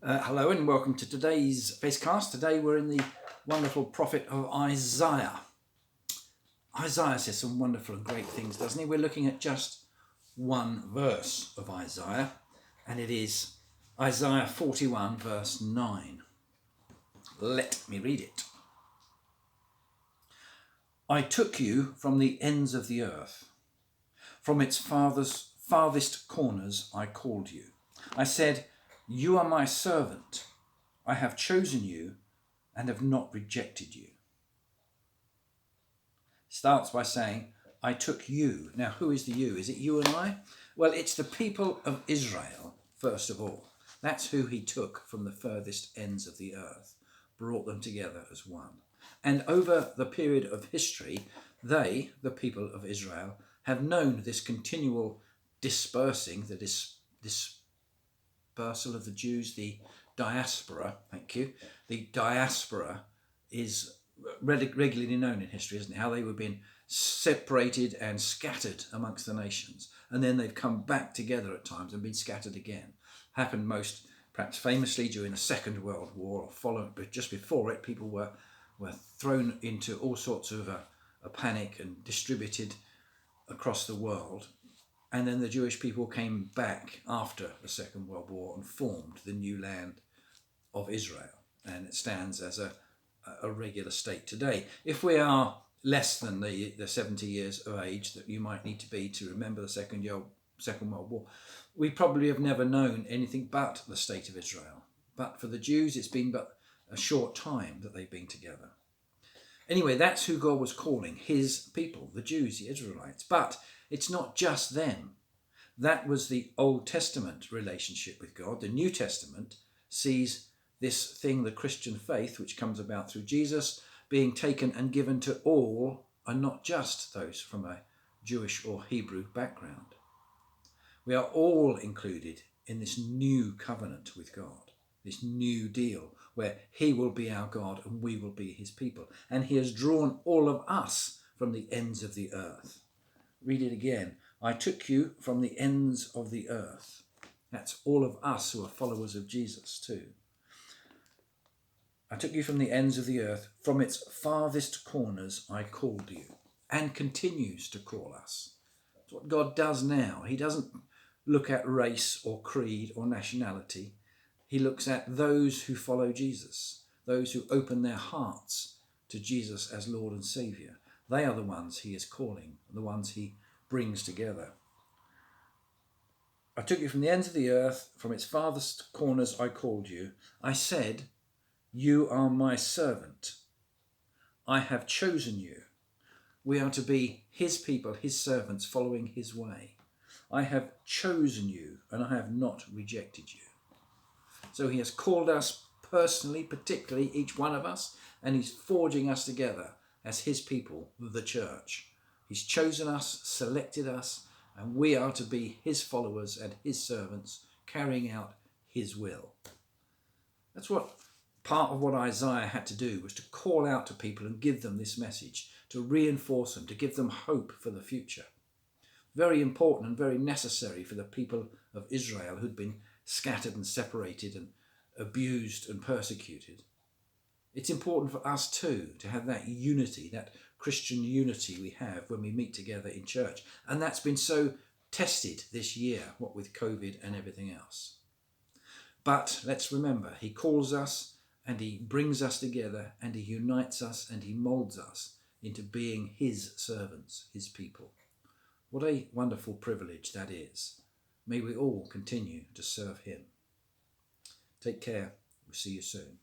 Hello and welcome to today's Facecast. Today we're in the wonderful prophet of Isaiah. Isaiah says some wonderful and great things, doesn't he? We're looking at just one verse of Isaiah, and it is Isaiah 41 verse 9. Let me read it. I took you from the ends of the earth. From its farthest corners I called you. I said, you are my servant. I have chosen you and have not rejected you. Starts by saying, I took you. Now, who is the you? Is it you and I? Well, it's the people of Israel, first of all. That's who he took from the furthest ends of the earth, brought them together as one. And over the period of history, they, the people of Israel, have known this continual dispersing, the dispersal of the Jews, the diaspora, thank you. The diaspora is regularly known in history, isn't it? How they were being separated and scattered amongst the nations. And then they've come back together at times and been scattered again. Happened most, perhaps famously, during the Second World War, or following, but just before it, people were thrown into all sorts of a panic and distributed across the world. And then the Jewish people came back after the Second World War and formed the new land of Israel. And it stands as a regular state today. If we are less than the 70 years of age that you might need to be to remember the Second World War, we probably have never known anything but the state of Israel. But for the Jews, it's been but a short time that they've been together. Anyway, that's who God was calling his people, the Jews, the Israelites. But it's not just them. That was the Old Testament relationship with God. The New Testament sees this thing, the Christian faith, which comes about through Jesus, being taken and given to all, and not just those from a Jewish or Hebrew background. We are all included in this new covenant with God, this new deal where he will be our God and we will be his people. And he has drawn all of us from the ends of the earth. Read it again. I took you from the ends of the earth. That's all of us who are followers of Jesus too. I took you from the ends of the earth. From its farthest corners I called you, and continues to call us. That's what God does now. He doesn't look at race or creed or nationality. He looks at those who follow Jesus, those who open their hearts to Jesus as Lord and Saviour. They are the ones he is calling, the ones he brings together. I took you from the ends of the earth, from its farthest corners I called you. I said, you are my servant. I have chosen you. We are to be his people, his servants, following his way. I have chosen you and I have not rejected you. So he has called us personally, particularly each one of us, and he's forging us together as his people, the church. He's chosen us, selected us, and we are to be his followers and his servants, carrying out his will. That's what part of what Isaiah had to do, was to call out to people and give them this message, to reinforce them, to give them hope for the future. Very important and very necessary for the people of Israel who'd been scattered and separated and abused and persecuted. It's important for us too to have that unity, that Christian unity we have when we meet together in church. And that's been so tested this year, what with COVID and everything else. But let's remember, he calls us and he brings us together and he unites us and he molds us into being his servants, his people. What a wonderful privilege that is. May we all continue to serve him. Take care. We'll see you soon.